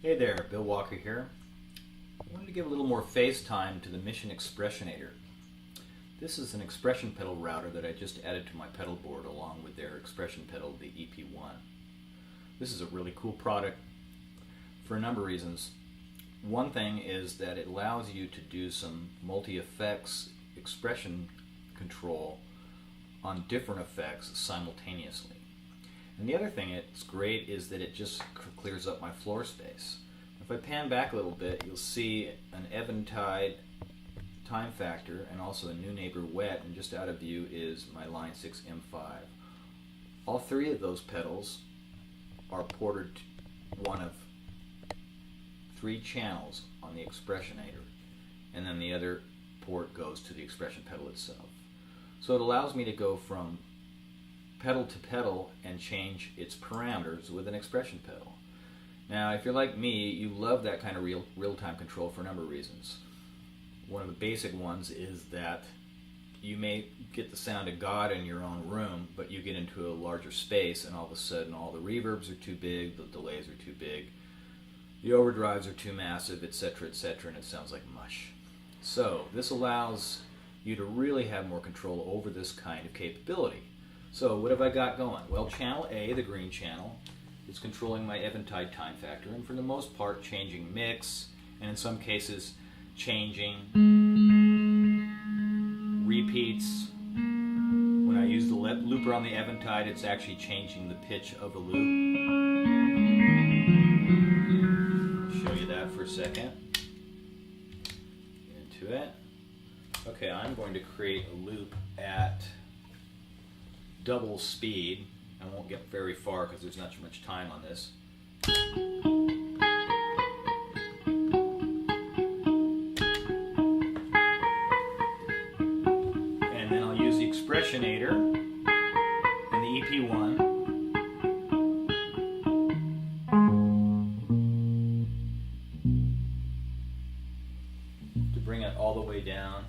Hey there, Bill Walker here. I wanted to give a little more face time to the Mission Expressionator. This is an expression pedal router that I just added to my pedal board along with their expression pedal, the EP1. This is a really cool product for a number of reasons. One thing is that it allows you to do some multi-effects expression control on different effects simultaneously. And the other thing it's great is that it just clears up my floor space. If I pan back a little bit, you'll see an Eventide Time factor and also a Nuenaber Wet, and just out of view is my Line 6 M5. All three of those pedals are ported to one of three channels on the Expressionator, and then the other port goes to the expression pedal itself. So it allows me to go from pedal to pedal and change its parameters with an expression pedal. Now, if you're like me, you love that kind of real-time control for a number of reasons. One of the basic ones is that you may get the sound of God in your own room, but you get into a larger space and all of a sudden all the reverbs are too big, the delays are too big, the overdrives are too massive, etc., etc., and it sounds like mush. So this allows you to really have more control over this kind of capability. So what have I got going? Well, channel A, the green channel, is controlling my Eventide Time factor, and for the most part changing mix, and in some cases changing repeats. When I use the looper on the Eventide, it's actually changing the pitch of the loop. I'll show you that for a second. Get into it. Okay, I'm going to create a loop at double speed. I won't get very far because there's not too much time on this. And then I'll use the Expressionator and the EP1 to bring it all the way down.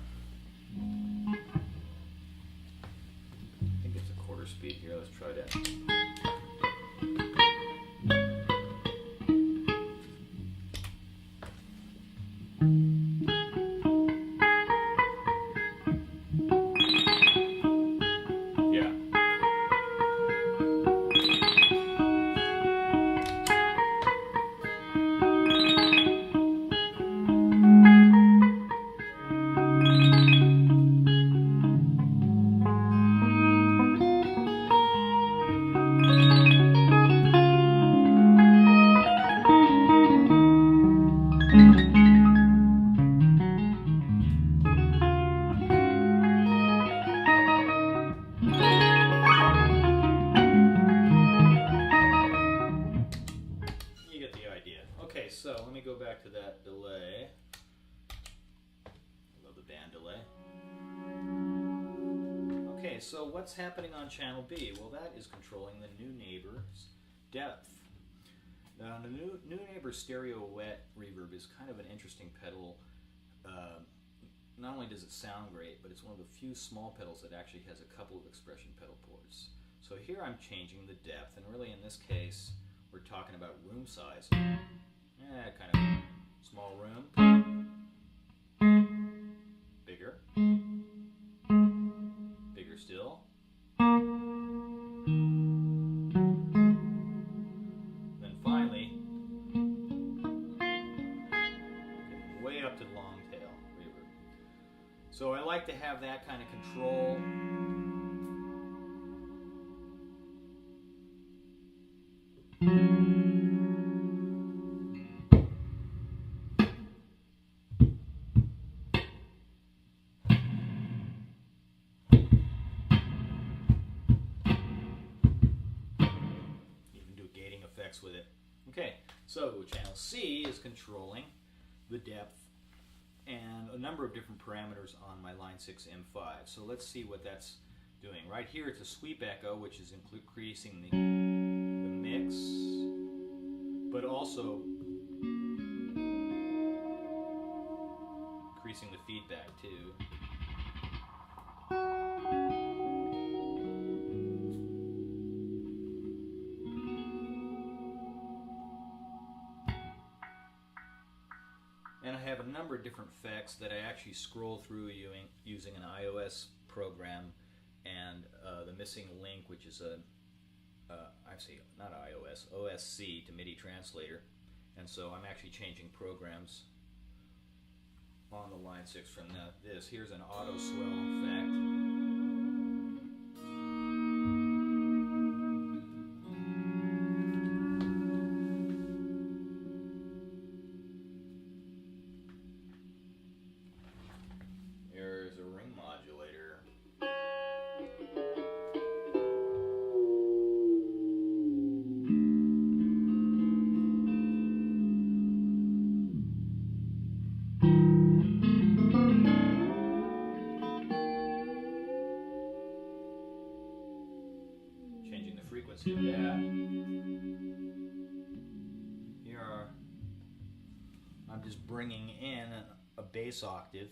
Speed here, let's try that. Yeah. So let me go back to that delay. I love the band delay. Okay, so what's happening on channel B? Well, that is controlling the Nuenaber's depth. Now, the Nuenaber Stereo Wet reverb is kind of an interesting pedal. Not only does it sound great, but it's one of the few small pedals that actually has a couple of expression pedal ports. So here I'm changing the depth, and really in this case, we're talking about room size. Kind of small room, bigger, bigger still, then finally way up to long tail reverb. So I like to have that kind of control. With it. Okay, so channel C is controlling the depth and a number of different parameters on my Line 6 M5. So let's see what that's doing. Right here it's a sweep echo, which is increasing the mix, but also increasing the feedback too. have a number of different effects that I actually scroll through using an iOS program and the missing link, which is actually not iOS, OSC to MIDI translator. And so I'm actually changing programs on the Line 6 from this. Here's an auto swell effect. Here's a ring modulator. Changing the frequency of that. Here I'm just bringing in a bass octave.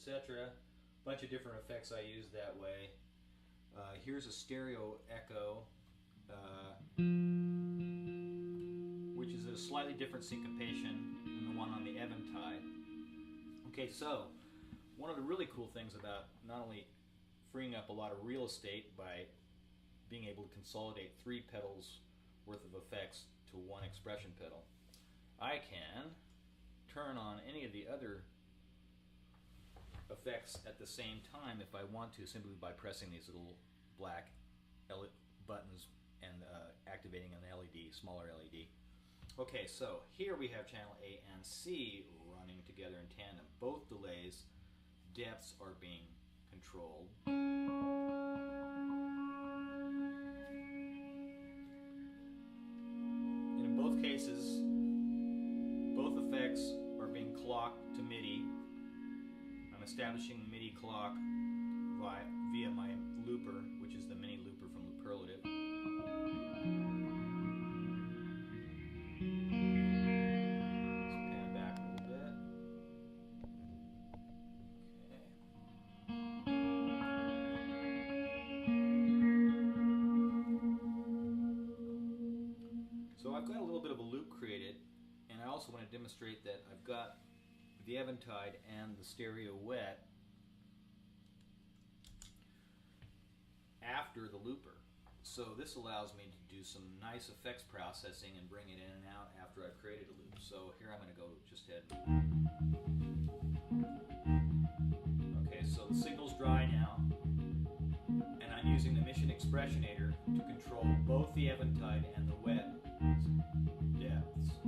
Etc. Bunch of different effects I use that way. Here's a stereo echo, which is a slightly different syncopation than the one on the Eventide. Okay, so one of the really cool things about not only freeing up a lot of real estate by being able to consolidate 3 pedals worth of effects to one expression pedal, I can turn on any of the other effects at the same time if I want to, simply by pressing these little black buttons and activating an LED, smaller LED. Okay, so here we have channel A and C running together in tandem. Both delays, depths are being controlled. And in both cases, both effects are being clocked to MIDI. I'm establishing the MIDI clock via my looper, which is the mini looper from Looperlative. Let's pan back a little bit. Okay. So I've got a little bit of a loop created, and I also want to demonstrate that I've got the Eventide and the stereo wet after the looper. So this allows me to do some nice effects processing and bring it in and out after I've created a loop. So here I'm going to go just ahead. Okay, so the signal's dry now, and I'm using the Mission Expressionator to control both the Eventide and the wet depths.